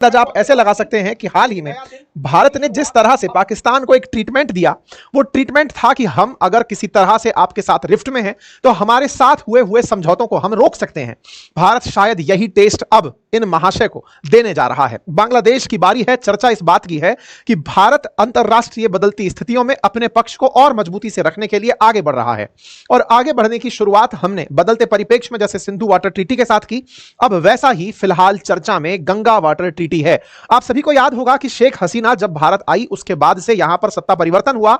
अंदाजा आप ऐसे लगा सकते हैं कि हाल ही में भारत ने जिस तरह से पाकिस्तान को एक ट्रीटमेंट दिया, वो ट्रीटमेंट था कि हम अगर किसी तरह से आपके साथ रिफ्ट में हैं तो हमारे साथ हुए हुए समझौतों को हम रोक सकते हैं। भारत शायद यही टेस्ट अब इन महाशय को देने जा रहा है। बांग्लादेश की बारी है। चर्चा इस बात की है कि भारत अंतरराष्ट्रीय बदलती स्थितियों में अपने पक्ष को और मजबूती से रखने के लिए आगे बढ़ रहा है, और आगे बढ़ने की शुरुआत हमने बदलते परिप्रेक्ष्य में जैसे सिंधु वाटर ट्रीटी के साथ की, अब वैसा ही फिलहाल चर्चा में गंगा वाटर ट्रीटी है। आप सभी को याद होगा कि शेख हसीना जब भारत आई उसके बाद से यहां पर सत्ता परिवर्तन हुआ,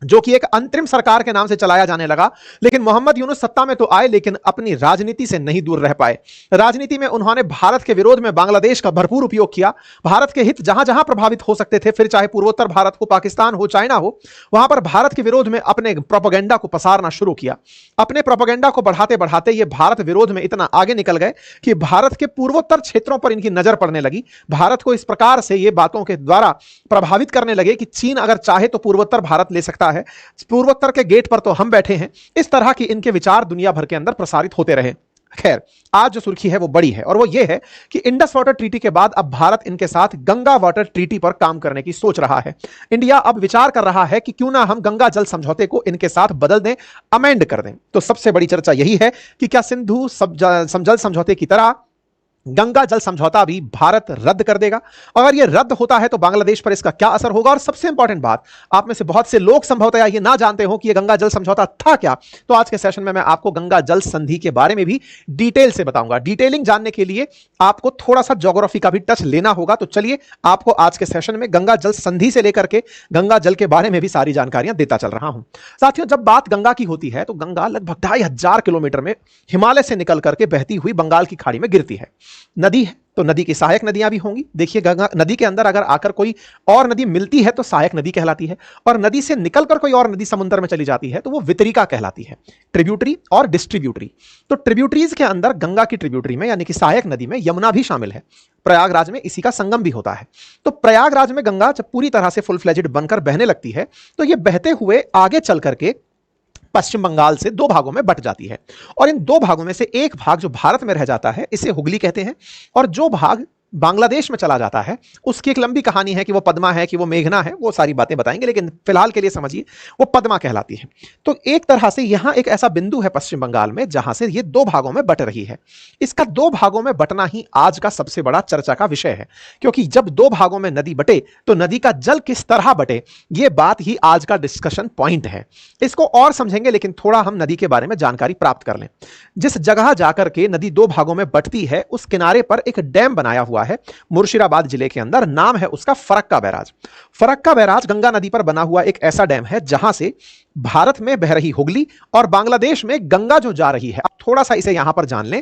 जो कि एक अंतरिम सरकार के नाम से चलाया जाने लगा। लेकिन मोहम्मद यूनुस सत्ता में तो आए, लेकिन अपनी राजनीति से नहीं दूर रह पाए। राजनीति में उन्होंने भारत के विरोध में बांग्लादेश का भरपूर उपयोग किया। भारत के हित जहां जहां प्रभावित हो सकते थे, फिर चाहे पूर्वोत्तर भारत हो, पाकिस्तान हो, चाइना हो, वहां पर भारत के विरोध में अपने प्रोपेगेंडा को पसारना शुरू किया। अपने प्रोपेगेंडा को बढ़ाते बढ़ाते ये भारत विरोध में इतना आगे निकल गए कि भारत के पूर्वोत्तर क्षेत्रों पर इनकी नजर पड़ने लगी। भारत को इस प्रकार से ये बातों के द्वारा प्रभावित करने लगे कि चीन अगर चाहे तो पूर्वोत्तर भारत ले सकता है, पूर्वोत्तर के गेट पर तो हम बैठे हैं। इस तरह की इनके विचार दुनिया भर के अंदर प्रसारित होते रहे। खैर, आज जो सुर्खी है वो बड़ी है, और वो ये है कि इंडस वाटर ट्रीटी के बाद अब भारत इनके साथ गंगा वाटर ट्रीटी पर काम करने की सोच रहा है। इंडिया अब विचार कर रहा है कि क्यों ना हम गंगा जल समझौते को इनके साथ बदल दें, अमेंड कर दें। तो सबसे बड़ी चर्चा यही है कि क्या सिंधु जल समझौते की तरह गंगा जल समझौता भी भारत रद्द कर देगा? अगर यह रद्द होता है तो बांग्लादेश पर इसका क्या असर होगा? और सबसे इंपॉर्टेंट बात, आप में से बहुत से लोग संभवतः ये ना जानते हो कि यह गंगा जल समझौता था क्या। तो आज के सेशन में मैं आपको गंगा जल संधि के बारे में भी डिटेल से बताऊंगा। डिटेलिंग जानने के लिए आपको थोड़ा सा ज्योग्राफी का भी टच लेना होगा। तो चलिए, आपको आज के सेशन में गंगा जल संधि से लेकर के गंगा जल के बारे में भी सारी जानकारियां देता चल रहा हूं। साथियों, जब बात गंगा की होती है तो गंगा लगभग 2500 किलोमीटर में हिमालय से निकल करके बहती हुई बंगाल की खाड़ी में गिरती है। नदी है तो नदी की सहायक नदियां भी होंगी। देखिए, गंगा नदी के अंदर अगर आकर कोई और नदी मिलती है तो सहायक नदी कहलाती है, और नदी से निकलकर कोई और नदी समुद्र में चली जाती है तो वो वितरिका कहलाती है। ट्रिब्यूटरी और डिस्ट्रीब्यूटरी। तो ट्रिब्यूटरीज के अंदर गंगा की ट्रिब्यूटरी में यानी कि सहायक नदी में यमुना भी शामिल है। प्रयागराज में इसी का संगम भी होता है। तो प्रयागराज में गंगा जब पूरी तरह से फुल फ्लेजेड बनकर बहने लगती है तो ये बहते हुए आगे चल करके पश्चिम बंगाल से 2 भागों में बट जाती है, और इन 2 भागों में से एक भाग जो भारत में रह जाता है इसे हुगली कहते हैं, और जो भाग बांग्लादेश में चला जाता है उसकी एक लंबी कहानी है कि वो पद्मा है कि वो मेघना है, वो सारी बातें बताएंगे, लेकिन फिलहाल के लिए समझिए वो पद्मा कहलाती है। तो एक तरह से यहां एक ऐसा बिंदु है पश्चिम बंगाल में जहां से ये 2 भागों में बट रही है। इसका 2 भागों में बटना ही आज का सबसे बड़ा चर्चा का विषय है, क्योंकि जब 2 भागों में नदी बटे तो नदी का जल किस तरह बटे, ये बात ही आज का डिस्कशन पॉइंट है। इसको और समझेंगे, लेकिन थोड़ा हम नदी के बारे में जानकारी प्राप्त कर लें। जिस जगह जाकर के नदी 2 भागों में बटती है उस किनारे पर एक डैम बनाया हुआ है मुर्शिदाबाद जिले के अंदर। नाम है उसका फरक्का बैराज। फरक्का बैराज गंगा नदी पर बना हुआ एक ऐसा डैम है जहां से भारत में बह रही हुगली और बांग्लादेश में गंगा जो जा रही है, अब थोड़ा सा इसे यहां पर जान लें।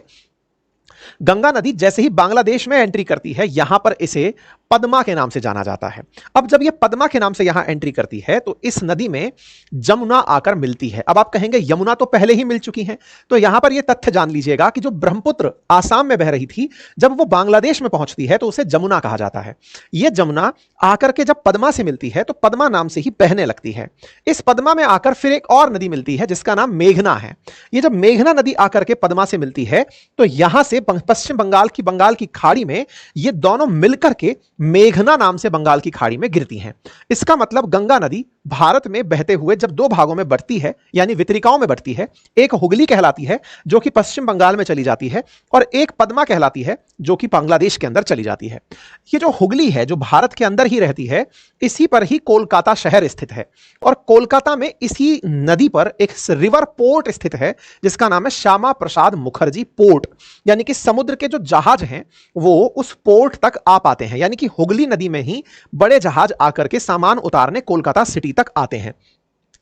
गंगा नदी जैसे ही बांग्लादेश में एंट्री करती है, यहां पर इसे पद्मा के नाम से जाना जाता है। अब जब ये पद्मा के नाम से यहां एंट्री करती है तो इस नदी में जमुना आकर मिलती है। अब आप कहेंगे यमुना तो पहले ही मिल चुकी है, तो यहां पर यह तथ्य जान लीजिएगा कि जो ब्रह्मपुत्र आसाम में बह रही थी, जब वो बांग्लादेश में पहुंचती है तो उसे जमुना कहा जाता है। यह जमुना आकर के जब पद्मा से मिलती है तो पद्मा नाम से ही बहने लगती है। इस पद्मा में आकर फिर एक और नदी मिलती है जिसका नाम मेघना है। यह जब मेघना नदी आकर के पद्मा से मिलती है तो यहां से पश्चिम बंगाल की खाड़ी में ये दोनों मिलकर के मेघना नाम से बंगाल की खाड़ी में गिरती हैं। इसका मतलब गंगा नदी भारत में बहते हुए जब 2 भागों में बढ़ती है यानी वितरिकाओं में बढ़ती है, एक हुगली कहलाती है जो कि पश्चिम बंगाल में चली जाती है, और एक पद्मा कहलाती है जो कि बांग्लादेश के अंदर चली जाती है। ये जो हुगली है जो भारत के अंदर ही रहती है, इसी पर ही कोलकाता शहर स्थित है, और कोलकाता में इसी नदी पर एक रिवर पोर्ट स्थित है जिसका नाम है श्यामा प्रसाद मुखर्जी पोर्ट। यानी कि समुद्र के जो जहाज हैं वो उस पोर्ट तक आ पाते हैं, यानी कि हुगली नदी में ही बड़े जहाज आकर के सामान उतारने कोलकाता सिटी तक आते हैं।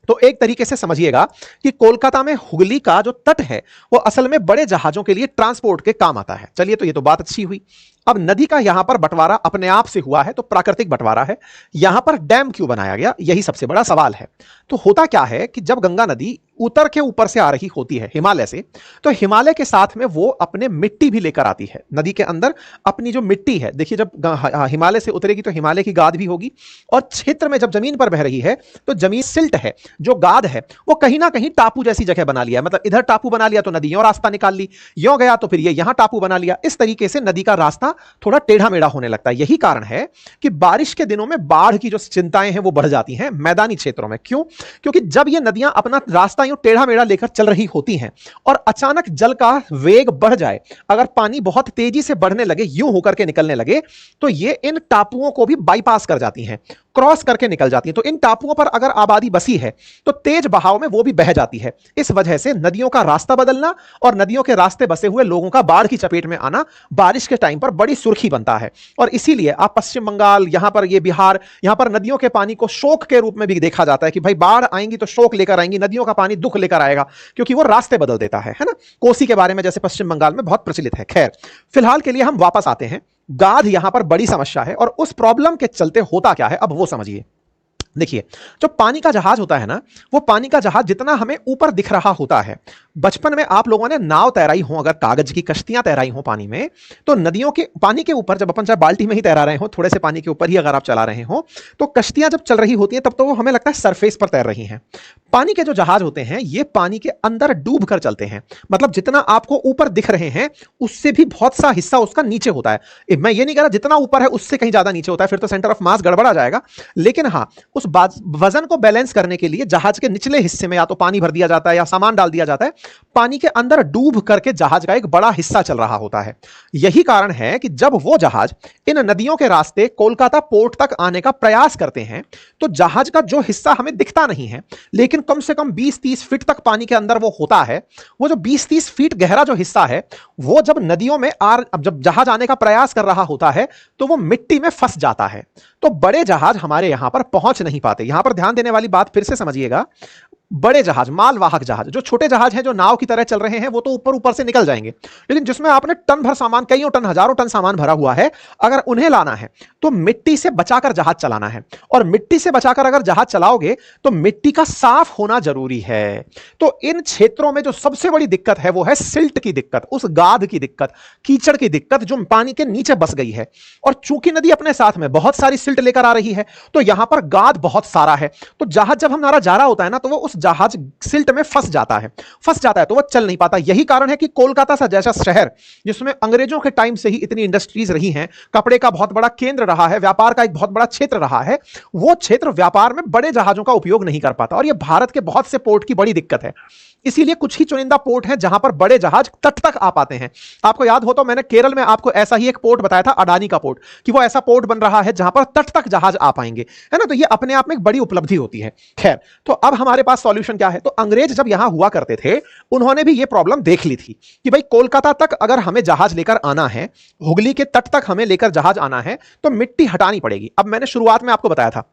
तो एक तरीके से समझिएगा कि कोलकाता में हुगली का जो तट है वो असल में बड़े जहाजों के लिए ट्रांसपोर्ट के काम आता है। चलिए, तो ये तो बात अच्छी हुई। अब नदी का यहां पर बंटवारा अपने आप से हुआ है तो प्राकृतिक बंटवारा है। यहां पर डैम क्यों बनाया गया, यही सबसे बड़ा सवाल है। तो होता क्या है कि जब गंगा नदी उत्तर के ऊपर से आ रही होती है हिमालय से, तो हिमालय के साथ में वो अपने मिट्टी भी लेकर आती है नदी के अंदर। अपनी जो मिट्टी है, देखिए जब हिमालय से उतरेगी तो हिमालय की गाद भी होगी, और क्षेत्र में जब जमीन पर बह रही है तो जमीन सिल्ट है, जो गाद है वो कहीं ना कहीं टापू जैसी जगह बना लिया है। मतलब इधर टापू बना लिया तो नदी यों रास्ता निकाल ली, यों गया तो फिर ये यहां टापू बना लिया। इस तरीके से नदी का रास्ता थोड़ा टेढ़ा मेढ़ा होने लगता है। यही कारण है कि बारिश के दिनों में बाढ़ की जो चिंताएं हैं वो बढ़ जाती हैं मैदानी क्षेत्रों में। क्यों? क्योंकि जब ये नदियां अपना रास्ता यूं टेढ़ा मेढ़ा लेकर चल रही होती हैं और अचानक जल का वेग बढ़ जाए, अगर पानी बहुत तेजी से बढ़ने लगे, यूं होकर के निकलने लगे, तो ये इन टापुओं को भी बाईपास कर जाती हैं, क्रॉस करके निकल जाती हैं। तो इन टापुओं पर अगर आबादी बसी है तो तेज बहाव में वो भी बह जाती है। इस वजह से नदियों का रास्ता बदलना और नदियों के रास्ते बसे हुए लोगों का बाढ़ की चपेट में आना बारिश के टाइम पर बड़ी सुर्खी बनता है। और इसीलिए आप पश्चिम बंगाल, यहां पर ये बिहार, यहां पर नदियों के पानी को शोक के रूप में भी देखा जाता है कि भाई बाढ़ आएंगी तो शोक लेकर आएंगी, नदियों का पानी दुख लेकर आएगा, क्योंकि वो रास्ते बदल देता है ना। कोसी के बारे में जैसे पश्चिम बंगाल में बहुत प्रचलित है। खैर, फिलहाल के लिए हम वापस आते हैं। गाद यहां पर बड़ी समस्या है, और उस प्रॉब्लम के चलते होता क्या है अब वो समझिए। देखिए, जो पानी का जहाज होता है ना, वो पानी का जहाज जितना हमें ऊपर दिख रहा होता है, बचपन में आप लोगों ने नाव तैराई हो, अगर कागज की कश्तियां तैराई हो पानी में, तो नदियों के पानी के ऊपर जब अपन चाहे बाल्टी में ही तैरा रहे हो, थोड़े से पानी के ऊपर ही अगर आप चला रहे हो, तो कश्तियां जब चल रही होती हैं तब तो वो हमें लगता है सरफेस पर तैर रही हैं। पानी के जो जहाज होते हैं ये पानी के अंदर डूब कर चलते हैं। मतलब जितना आपको ऊपर दिख रहे हैं उससे भी बहुत सा हिस्सा उसका नीचे होता है। मैं ये नहीं कह रहा जितना ऊपर है उससे कहीं ज्यादा नीचे होता है, फिर तो सेंटर ऑफ मास गड़बड़ा जाएगा। लेकिन हाँ, उस वजन को बैलेंस करने के लिए जहाज के निचले हिस्से में या तो पानी भर दिया जाता है या सामान डाल दिया जाता है। पानी के अंदर डूब करके जहाज का एक बड़ा हिस्सा चल रहा होता है। यही कारण है कि जब वो जहाज इन नदियों के रास्ते कोलकाता पोर्ट तक आने का प्रयास करते हैं तो जहाज का जो हिस्सा हमें दिखता नहीं है, लेकिन कम से कम 20-30 फीट तक पानी के अंदर वो होता है, वो जो 20-30 फीट गहरा जो हिस्सा है, वो जब नदियों में जब जहाज आने का प्रयास कर रहा होता है तो वो मिट्टी में फंस जाता है। तो बड़े जहाज हमारे यहां पर पहुंच नहीं पाते। यहां पर ध्यान देने वाली बात फिर से समझिएगा, बड़े जहाज, मालवाहक जहाज, जो छोटे जहाज हैं जो नाव की तरह चल रहे हैं वो तो ऊपर ऊपर से निकल जाएंगे, लेकिन जिसमें आपने टन भर सामान, कईयों टन, हजारों टन सामान भरा हुआ है, अगर उन्हें लाना है तो मिट्टी से बचाकर जहाज चलाना है। और मिट्टी से बचाकर अगर जहाज चलाओगे तो मिट्टी का साफ होना जरूरी है। तो इन क्षेत्रों में जो सबसे बड़ी दिक्कत है वो है सिल्ट की दिक्कत, उस गाद की दिक्कत, कीचड़ की दिक्कत जो पानी के नीचे बस गई है। और चूंकि नदी अपने साथ में बहुत सारी सिल्ट लेकर आ रही है तो यहां पर गाद बहुत सारा है। तो जहाज जब हमारा जा रहा होता है ना तो वो उस जहाज सिल्ट में फंस जाता है तो वह चल नहीं पाता। यही कारण है कि कोलकाता सा जैसा शहर जिसमें अंग्रेजों के टाइम से ही इतनी इंडस्ट्रीज रही हैं, कपड़े का बहुत बड़ा केंद्र रहा है, व्यापार का एक बहुत बड़ा क्षेत्र रहा है, वो क्षेत्र व्यापार में बड़े जहाजों का उपयोग नहीं कर पाता। और यह भारत के बहुत से पोर्ट की बड़ी दिक्कत है। इसीलिए कुछ ही चुनिंदा पोर्ट हैं जहां पर बड़े जहाज तट तक आ पाते हैं। आपको याद हो तो मैंने केरल में आपको ऐसा ही एक पोर्ट बताया था, अडानी का पोर्ट, कि वो ऐसा पोर्ट बन रहा है जहां पर तट तक जहाज आ पाएंगे, है ना। तो ये अपने आप में एक बड़ी उपलब्धि होती है। खैर, तो अब हमारे पास सॉल्यूशन क्या है? तो अंग्रेज जब यहां हुआ करते थे उन्होंने भी ये प्रॉब्लम देख ली थी कि भाई कोलकाता तक अगर हमें जहाज लेकर आना है, हुगली के तट तक हमें लेकर जहाज आना है, तो मिट्टी हटानी पड़ेगी। अब मैंने शुरुआत में आपको बताया था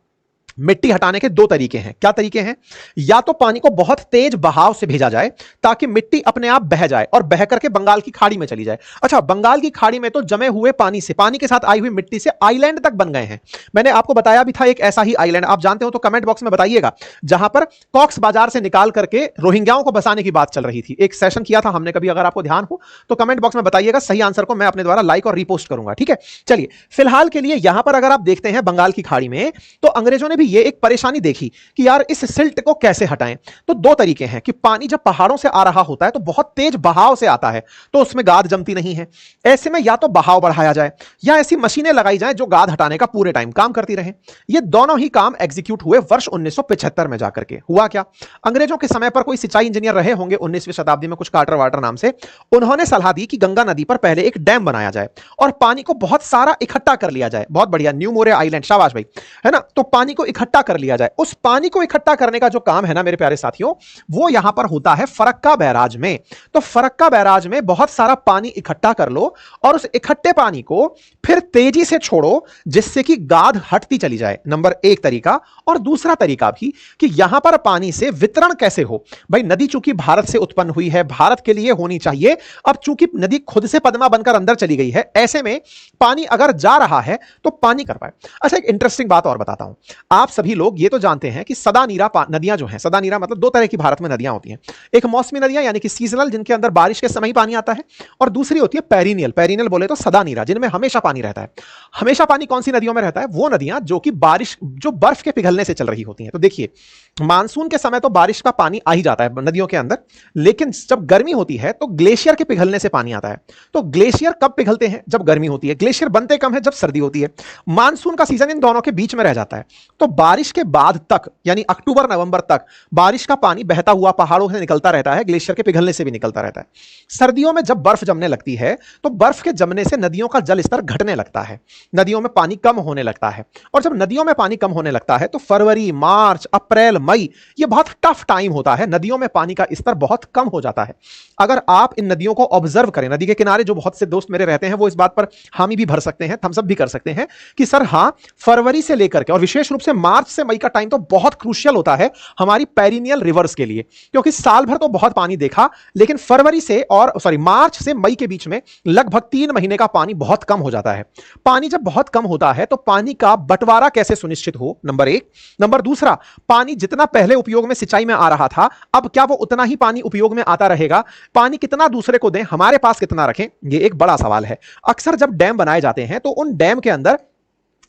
मिट्टी हटाने के दो तरीके हैं। क्या तरीके हैं? या तो पानी को बहुत तेज बहाव से भेजा जाए ताकि मिट्टी अपने आप बह जाए और बह करके बंगाल की खाड़ी में चली जाए। अच्छा, बंगाल की खाड़ी में तो जमे हुए पानी से, पानी के साथ आई हुई मिट्टी से आइलैंड तक बन गए हैं। मैंने आपको बताया भी था एक ऐसा ही आइलैंड, आप जानते हो तो कमेंट बॉक्स में बताइएगा, जहां पर कॉक्स बाजार से निकाल करके रोहिंग्याओं को बसाने की बात चल रही थी। एक सेशन किया था हमने कभी, अगर आपको ध्यान हो तो कमेंट बॉक्स में बताइएगा। सही आंसर को मैं अपने द्वारा लाइक और रीपोस्ट करूंगा, ठीक है। चलिए, फिलहाल के लिए यहां पर अगर आप देखते हैं बंगाल की खाड़ी में, तो अंग्रेजों ने भी ये एक परेशानी देखी कि यार इस सिल्ट को कैसे हटाएं। तो दो तरीके हैं कि पानी जब पहाड़ों से आ रहा होता है तो बहुत तेज बहाव से आता है, तो उसमें गाद जमती नहीं है। ऐसे में या तो बहाव बढ़ाया जाए या ऐसी मशीनें लगाई जाएं जो गाद हटाने का पूरे टाइम काम करती रहें। ये दोनों ही काम एग्जीक्यूट हुए वर्ष 1975 में जाकर के। हुआ क्या? अंग्रेजों के समय पर कोई सिंचाई इंजीनियर रहे होंगे 19वीं शताब्दी में, कुछ कार्टर वाटर नाम से। उन्होंने सलाह दी कि गंगा नदी पर पहले एक डैम बनाया जाए और पानी को बहुत सारा इकट्ठा कर लिया जाए। बहुत बढ़िया, न्यू मोरे आइलैंड, शाबाश भाई, है ना। तो पानी को इकट्ठा कर लिया जाए। उस पानी को इकट्ठा करने का जो काम है ना मेरे प्यारे साथियों, वो यहां पर होता है फरक्का बैराज में। तो फरक्का बैराज में बहुत सारा पानी इकट्ठा कर लो और उस इकट्ठे पानी को फिर तेजी से छोड़ो जिससे कि गाद हटती चली जाए। नंबर एक तरीका। और दूसरा तरीका भी कि यहां पर पानी से वितरण कैसे हो। भाई नदी चूंकि भारत से उत्पन्न हुई है, भारत के लिए होनी चाहिए। अब चूंकि नदी खुद से पद्मा बनकर अंदर चली गई है, ऐसे में पानी अगर जा रहा है तो पानी कर पाए। अच्छा, एक इंटरेस्टिंग बात और बताता हूं। आप सभी लोग ये तो जानते हैं कि सदा नीरा नदियां जो हैं, सदा नीरा मतलब दो तरह की भारत में नदियां होती हैं। एक मौसमी नदियां यानी कि सीजनल, जिनके अंदर बारिश के समय ही पानी आता है, और दूसरी होती है पेरिनियल, पेरिनियल बोले तो सदा नीरा, जिनमें हमेशा पानी रहता है। हमेशा पानी कौन सी नदियों में रहता है? वो नदियां जो कि बारिश, जो बर्फ के पिघलने से चल रही होती हैं। तो देखिए, मानसून के समय तो बारिश का पानी आ ही जाता है नदियों के अंदर, लेकिन जब गर्मी होती है तो ग्लेशियर के पिघलने से पानी आता है। तो ग्लेशियर कब पिघलते हैं? जब गर्मी होती है। ग्लेशियर बनते कम है? जब सर्दी होती है। मानसून का सीजन इन दोनों के बीच में रह जाता है। तो बारिश के बाद तक, यानी अक्टूबर नवंबर तक, बारिश का पानी बहता हुआ पहाड़ों से निकलता रहता है, ग्लेशियर के पिघलने से भी निकलता रहता है। सर्दियों में जब बर्फ जमने लगती है तो बर्फ के जमने से नदियों का जल स्तर घटने लगता है, नदियों में पानी कम होने लगता है। और जब नदियों में पानी कम होने लगता है तो फरवरी, मार्च, अप्रैल, मई, ये बहुत टफ टाइम होता है। नदियों में पानी का स्तर बहुत कम हो जाता है। अगर आप इन नदियों को ऑब्जर्व करें, नदी के किनारे जो बहुत से दोस्त मेरे रहते हैं वो इस बात पर हामी भी भर सकते हैं, थम्स अप भी कर सकते हैं कि सर हां, फरवरी से लेकर के और विशेष रूप से मार्च से मई का टाइम तो बहुत क्रूशियल होता है हमारी पेरिनियल रिवर्स के लिए, क्योंकि साल भर तो बहुत पानी देखा, लेकिन फरवरी से और मार्च से मई के बीच में लगभग 3 महीने का पानी बहुत कम हो जाता है। पानी जब बहुत कम होता है तो पानी का बंटवारा कैसे सुनिश्चित हो, नंबर एक। नंबर दूसरा, पानी जितना पहले उपयोग में सिंचाई में आ रहा था, अब क्या वो उतना ही पानी उपयोग में आता रहेगा? पानी कितना दूसरे को दें, हमारे पास कितना रखें, ये एक बड़ा सवाल है। अक्सर जब डैम बनाए जाते हैं तो उन डैम के अंदर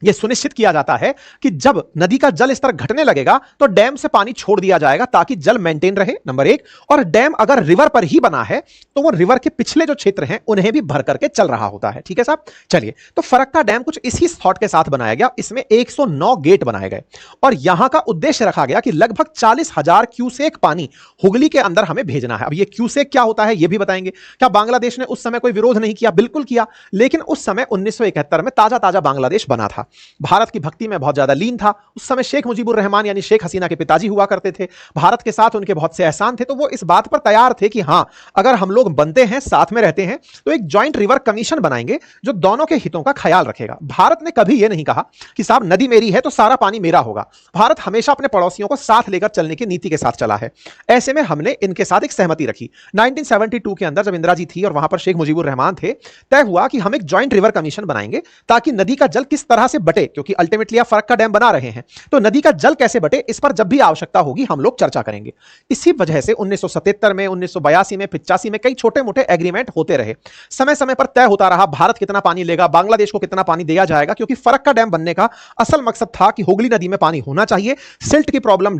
यह सुनिश्चित किया जाता है कि जब नदी का जल स्तर घटने लगेगा तो डैम से पानी छोड़ दिया जाएगा ताकि जल मेंटेन रहे, नंबर एक। और डैम अगर रिवर पर ही बना है तो वो रिवर के पिछले जो क्षेत्र हैं उन्हें भी भर करके चल रहा होता है। ठीक है साहब, चलिए। तो फरक्का डैम कुछ इसी थॉट के साथ बनाया गया। इसमें 109 गेट बनाए गए और यहां का उद्देश्य रखा गया कि लगभग 40,000 क्यूसेक पानी हुगली के अंदर हमें भेजना है। अब ये क्यूसेक क्या होता है ये भी बताएंगे। क्या बांग्लादेश ने उस समय कोई विरोध नहीं किया? बिल्कुल किया, लेकिन उस समय 1971 में ताजा ताजा बांग्लादेश बना था, भारत की भक्ति में बहुत ज्यादा लीन था। उस समय शेख मुजीबुर रहमान यानी शेख हसीना के पिताजी हुआ करते थे, भारत के साथ उनके बहुत से एहसान थे, तो वो इस बात पर तैयार थे कि हां, अगर हम लोग बनते हैं, साथ में रहते हैं, तो एक जॉइंट रिवर कमीशन बनाएंगे जो दोनों के हितों का ख्याल रखेगा। भारत ने कभी यह नहीं कहा कि साहब नदी मेरी है तो सारा पानी मेरा होगा। भारत हमेशा अपने पड़ोसियों को साथ लेकर चलने की नीति के साथ चला है। ऐसे में हमने इनके साथ एक सहमति रखी। 1972 के अंदर जब इंदिरा जी थी और वहां पर शेख मुजीबुर रहमान थे, तय हुआ कि हम एक जॉइंट रिवर कमीशन बनाएंगे ताकि नदी का जल किस तरह से बटे, क्योंकि अल्टीमेटली आप फरक्का डैम बना रहे हैं, तो नदी का जल कैसे बटे इस पर जब भी आवश्यकता होगी हम लोग चर्चा करेंगे। इसी वजह से 1977 में, 1982 में, 85 में कई छोटे मोटे एग्रीमेंट होते रहे। समय समय पर तय होता रहा भारत कितना पानी लेगा, बांग्लादेश को कितना पानी दिया जाएगा, क्योंकि फरक्का डैम बनने का असल मकसद था कि हुगली नदी में पानी होना चाहिए, सिल्ट की प्रॉब्लम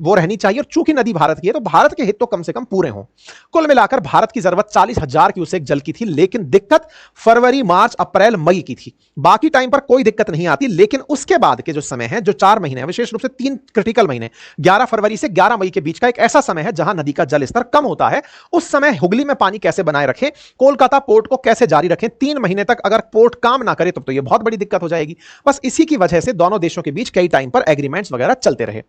वो रहनी चाहिए, और चूंकि नदी भारत की है तो भारत के हित तो कम से कम पूरे हों। कुल मिलाकर भारत की जरूरत 40,000 क्यूसेक जल की थी, लेकिन दिक्कत फरवरी, मार्च, अप्रैल, मई की थी। बाकी टाइम पर कोई दिक्कत नहीं आती, लेकिन उसके बाद के जो समय है, जो 4 महीने हैं, विशेष रूप से 3 क्रिटिकल महीने, 11 फरवरी से 11 मई के बीच का एक ऐसा समय है जहां नदी का जल स्तर कम होता है। उस समय हुगली में पानी कैसे बनाए रखें, कोलकाता पोर्ट को कैसे जारी रखें, 3 महीने तक अगर पोर्ट काम ना करे तो यह बहुत बड़ी दिक्कत हो जाएगी। बस इसी की वजह से दोनों देशों के बीच कई टाइम पर एग्रीमेंट्स वगैरह चलते रहे।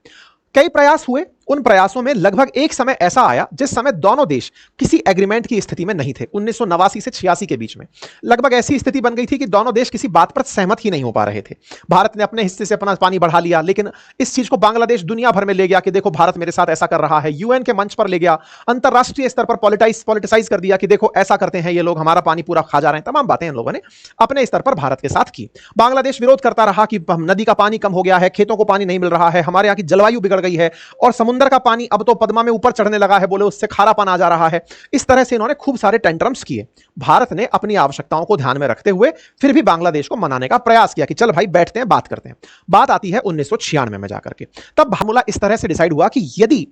कई प्रयास हुए, उन प्रयासों में लगभग एक समय ऐसा आया जिस समय दोनों देश किसी एग्रीमेंट की स्थिति में नहीं थे। 1989 से 86 के बीच में लगभग ऐसी स्थिति बन गई थी कि दोनों देश किसी बात पर सहमत ही नहीं हो पा रहे थे। भारत ने अपने हिस्से से अपना पानी बढ़ा लिया, लेकिन इस चीज को बांग्लादेश दुनिया भर में ले गया कि देखो भारत मेरे साथ ऐसा कर रहा है, यूएन के मंच पर ले गया, अंतरराष्ट्रीय स्तर पर पॉलिटिसाइज कर दिया कि देखो ऐसा करते हैं ये लोग, हमारा पानी पूरा खा जा रहे हैं। तमाम बातें इन लोगों ने अपने स्तर पर भारत के साथ की। बांग्लादेश विरोध करता रहा कि नदी का पानी कम हो गया है, खेतों को पानी नहीं मिल रहा है, हमारे यहाँ की जलवायु बिगड़ गई है और समुद्र का पानी अब तो पद्मा में ऊपर चढ़ने लगा है, बोले उससे खारापन आ जा रहा है। इस तरह से इन्होंने खूब सारे टेंट्रम्स किए। भारत ने अपनी आवश्यकताओं को ध्यान में रखते हुए फिर भी बांग्लादेश को मनाने का प्रयास किया कि चल भाई बैठते हैं, बात करते हैं। बात आती है 1996 में जाकर के। तब मामला इस तरह से डिसाइड हुआ कि यदि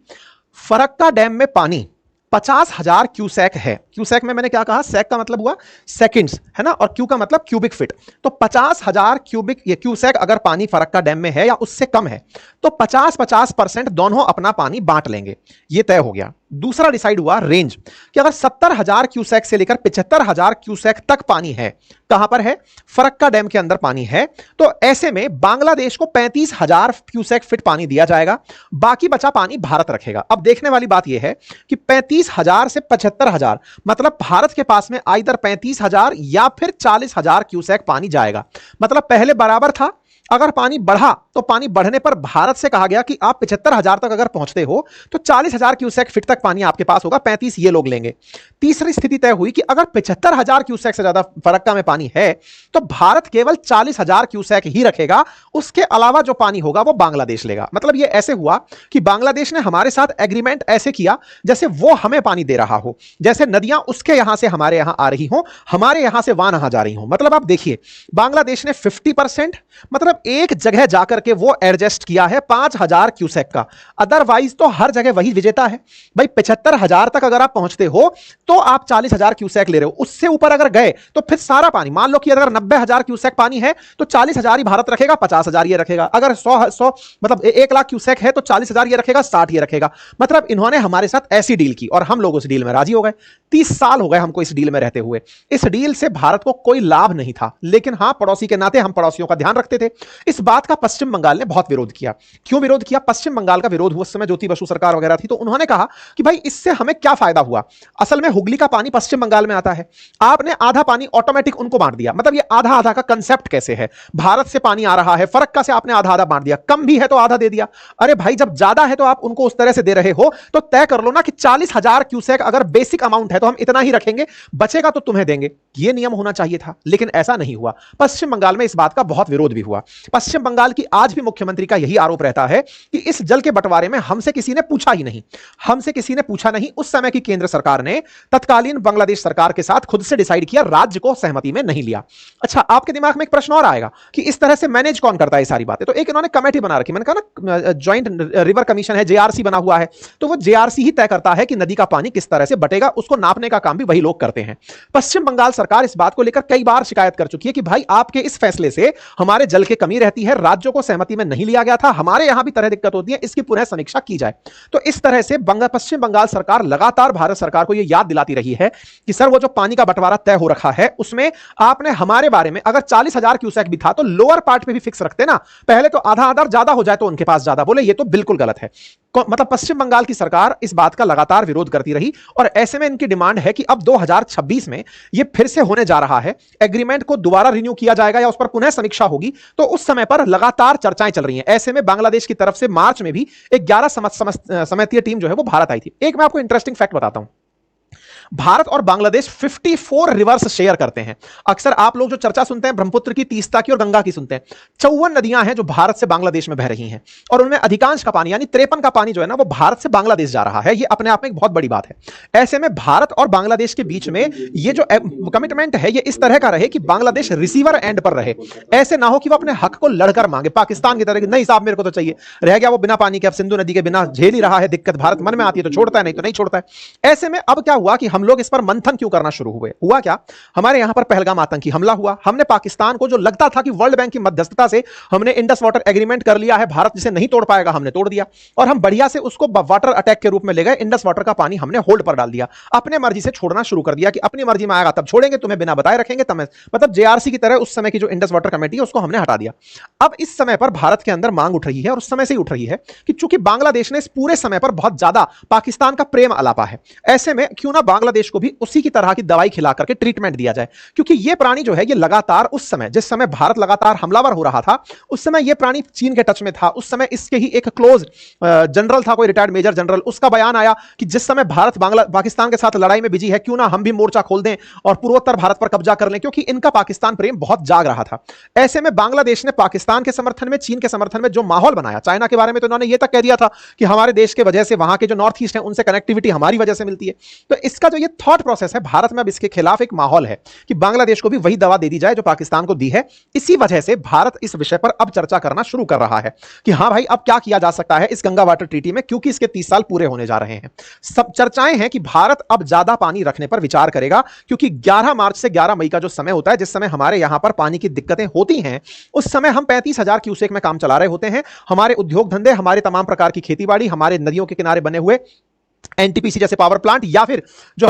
फरक्का डैम में पानी 50,000 क्यूसेक है, क्यूसेक में मैंने क्या कहा, सेक का मतलब हुआ सेकंड्स है ना, और क्यू का मतलब क्यूबिक फीट, तो 50,000 क्यूसेक अगर पानी फरक्का डैम में है या उससे कम है तो 50-50% दोनों अपना पानी बांट लेंगे, ये तय हो गया। दूसरा डिसाइड हुआ रेंज, कि अगर 70,000 क्यूसेक से लेकर 75,000 क्यूसेक तक पानी है, कहां पर है, फरक्का डैम के अंदर पानी है, तो ऐसे में बांग्लादेश को 35,000 क्यूसेक फिट पानी दिया जाएगा, बाकी बचा पानी भारत रखेगा। अब देखने वाली बात यह है कि 35,000 से 75,000 मतलब भारत के पास में आइदर 35,000 या फिर 40,000 क्यूसेक पानी जाएगा। मतलब पहले बराबर था, अगर पानी बढ़ा तो पानी बढ़ने पर भारत से कहा गया कि आप 75,000 तक अगर पहुंचते हो तो 40,000 क्यूसेक फीट तक पानी आपके पास होगा, 35 ये लोग लेंगे। तीसरी स्थिति तय हुई कि अगर 75,000 क्यूसेक से ज्यादा फरक्का में पानी है तो भारत केवल 40,000 क्यूसेक ही रखेगा, उसके अलावा जो पानी होगा वो बांग्लादेश लेगा। मतलब ये ऐसे हुआ कि बांग्लादेश ने हमारे साथ एग्रीमेंट ऐसे किया जैसे वो हमें पानी दे रहा हो, जैसे नदियां उसके यहां से हमारे यहां आ रही हो, हमारे यहां से वहां नहा जा रही हो। मतलब आप देखिए, बांग्लादेश ने 50%, मतलब एक जगह जाकर के वो एडजस्ट किया है 5,000 क्यूसेक का, अदरवाइज तो हर जगह वही विजेता है भाई। 75,000 तक अगर आप पहुंचते हो तो आप 40,000 क्यूसेक ले रहे हो, उससे ऊपर अगर गए तो फिर सारा पानी, मान लो कि अगर 90,000 क्यूसेक पानी है तो 40,000 ही भारत रखेगा, 50,000 ये रखेगा। अगर 100 मतलब 1,00,000 क्यूसेक है तो 40,000 ये रखेगा, 60 ये रखेगा। मतलब इन्होंने हमारे साथ ऐसी डील की और हम लोग उस डील में राजी हो गए। 30 साल हो गए हमको इस डील में रहते हुए। इस डील से भारत को कोई लाभ नहीं था, लेकिन हां, पड़ोसी के नाते हम पड़ोसियों का ध्यान रखते थे। इस बात का पश्चिम बंगाल ने बहुत विरोध किया। क्यों विरोध किया? पश्चिम बंगाल का विरोध हुआ उस समय ज्योति बसु सरकार वगैरह थी, तो उन्होंने कहा कि भाई इससे हमें क्या फायदा हुआ। असल में हुगली का पानी पश्चिम बंगाल में आता है, आपने आधा पानी ऑटोमेटिक उनको बांट दिया। मतलब ये आधा आधा का कंसेप्ट कैसे है? भारत से पानी आ रहा है, फरक्का से आपने आधा आधा बांट दिया, कम भी है तो आधा दे दिया। अरे भाई, जब ज्यादा है तो आप उनको उस तरह से दे रहे हो तो तय कर लो ना कि 40,000 क्यूसेक अगर बेसिक अमाउंट है तो हम इतना ही रखेंगे, बचेगा तो तुम्हें देंगे। यह नियम होना चाहिए था, लेकिन ऐसा नहीं हुआ। पश्चिम बंगाल में इस बात का बहुत विरोध भी हुआ। पश्चिम बंगाल की आज भी मुख्यमंत्री का यही आरोप रहता है कि इस जल के बंटवारे में हमसे किसी ने पूछा ही नहीं, हमसे किसी ने पूछा नहीं। उस समय की केंद्र सरकार ने तत्कालीन बांग्लादेश सरकार के साथ खुद से डिसाइड किया, राज्य को सहमति में नहीं लिया। अच्छा, आपके दिमाग में एक प्रश्न और आएगा कि इस तरह से मैनेज कौन करता है सारी बातें? तो एक इन्होंने कमेटी बना रखी, मैंने कहा ना ज्वाइंट रिवर कमीशन है, जेआरसी बना हुआ है, तो वो जेआरसी ही तय करता है कि नदी का पानी किस तरह से बटेगा, उसको नापने का काम भी वही लोग करते हैं। पश्चिम बंगाल सरकार इस बात को लेकर कई बार शिकायत कर चुकी है कि भाई आपके इस फैसले से हमारे जल की कमी रहती है, राज्यों को सहमति में नहीं लिया गया था, हमारे यहां भी तरह दिक्कत होती है, इसकी पुनः समीक्षा की जाए। तो इस तरह से पश्चिम बंगाल सरकार लगातार भारत सरकार को यह याद दिलाती रही है कि सर वो जो पानी का बंटवारा तय हो रखा है उसमें आपने हमारे बारे में, अगर 40,000 क्यूसेक भी था तो लोअर पार्ट पे भी फिक्स रखते ना, पहले तो आधा आधा ज्यादा हो जाए तो उनके पास ज्यादा, बोले ये तो बिल्कुल गलत है। मतलब पश्चिम बंगाल की सरकार इस बात का लगातार विरोध करती रही और ऐसे में इनकी डिमांड है कि अब 2026 में यह फिर से होने जा रहा है, एग्रीमेंट को दोबारा रिन्यू किया जाएगा या उस पर पुनः समीक्षा होगी। तो उस समय पर लगातार चर्चाएं चल रही हैं। ऐसे में बांग्लादेश की तरफ से मार्च में भी एक 11 समितीय टीम जो है वो भारत आई थी। एक मैं आपको इंटरेस्टिंग फैक्ट बताता हूं, भारत और बांग्लादेश 54 रिवर्स शेयर करते हैं। अक्सर आप लोग जो चर्चा सुनते हैं ब्रह्मपुत्र की, तीस्ता की और गंगा की सुनते हैं, 54 नदियां हैं जो भारत से बांग्लादेश में बह रही हैं और उनमें अधिकांश का पानी यानी 53 का पानी जो है ना वो भारत से बांग्लादेश जा रहा है। ये अपने आप में एक बहुत बड़ी बात है। ऐसे में भारत और बांग्लादेश के बीच में ये जो कमिटमेंट है ये इस तरह का रहे कि बांग्लादेश रिसीवर एंड पर रहे। ऐसे ना हो कि वो अपने हक को लड़कर मांगे, पाकिस्तान की तरह नहीं साहब मेरे को तो चाहिए, रह गया वो बिना पानी के, अब सिंधु नदी के बिना झेल ही रहा है दिक्कत, भारत मन में आती है तो छोड़ता है, नहीं तो नहीं छोड़ता है। ऐसे में अब क्या हुआ कि हम लोग इस पर मंथन क्यों करना शुरू हुए? हुआ क्या, हमारे यहां पर पहलगाम आतंकी हमला हुआ। हमने पाकिस्तान को, जो लगता था कि वर्ल्ड बैंक की मध्यस्थता से हमने इंडस वाटर एग्रीमेंट कर लिया है, भारत जिसे नहीं तोड़ पाएगा, हमने तोड़ दिया और हम बढ़िया से उसको वाटर अटैक के रूप में ले गए। इंडस वाटर का पानी हमने होल्ड पर डाल दिया, अपने मर्जी से छोड़ना शुरू कर दिया कि अपनी मर्जी में आएगा तब छोड़ेंगे, तुम्हें बिना बताए रखेंगे तब। मतलब जेआरसी की तरह उस समय की जो इंडस वाटर कमेटी है उसको हमने हटा दिया। अब इस समय पर भारत के अंदर मांग उठ रही है और उस समय से ही उठ रही है कि चूंकि बांग्लादेश ने इस पूरे समय पर बहुत ज्यादा पाकिस्तान का प्रेम अलापा है, ऐसे में क्यों ना बांग्लादेश को भी उसी की तरह की दवाई खिला करके ट्रीटमेंट दिया जाए। क्योंकि यह प्राणी जो है ये लगातार उस समय, जिस समय भारत लगातार हमलावर हो रहा था, उस समय यह प्राणी चीन के टच में था। उस समय इसके ही एक क्लोज जनरल था, कोई रिटायर्ड मेजर जनरल, उसका बयान आया कि जिस समय भारत पाकिस्तान के साथ लड़ाई में बिजी है, क्यों ना हम भी मोर्चा खोल दें और पूर्वोत्तर भारत पर कब्जा कर लें, क्योंकि इनका पाकिस्तान प्रेम बहुत जाग रहा था। ऐसे में बांग्लादेश ने पाकिस्तान के समर्थन में, चीन के समर्थन में जो माहौल बनाया, चाइना के बारे में तो उन्होंने यह तक कह दिया था कि हमारे देश के वजह से वहां के जो नॉर्थ ईस्ट है उनसे कनेक्टिविटी हमारी वजह से मिलती है। तो इसका जो ये थॉट प्रोसेस है भारत में, अब इसके खिलाफ एक माहौल है कि बांग्लादेश को भी वही दवा दे दी जाए जो पाकिस्तान को दी है। इसी वजह से भारत इस विषय पर अब चर्चा करना शुरू कर रहा है कि हां भाई अब क्या किया जा सकता है इस गंगा वाटर ट्रीटी में, क्योंकि इसके 30 साल पूरे होने जा रहे हैं। सब चर्चाएं हैं कि भारत अब ज्यादा पानी रखने पर विचार करेगा, क्योंकि 11 मार्च से 11 मई का जो समय होता है, जिस समय हमारे यहां पर पानी की दिक्कतें होती हैं, उस समय हम 35,000 क्यूसेक में काम चला रहे होते हैं। हमारे उद्योग धंधे, हमारे तमाम प्रकार की खेती बाड़ी, हमारे नदियों के किनारे बने हुए एनटीपीसी जैसे पावर प्लांट या फिर जो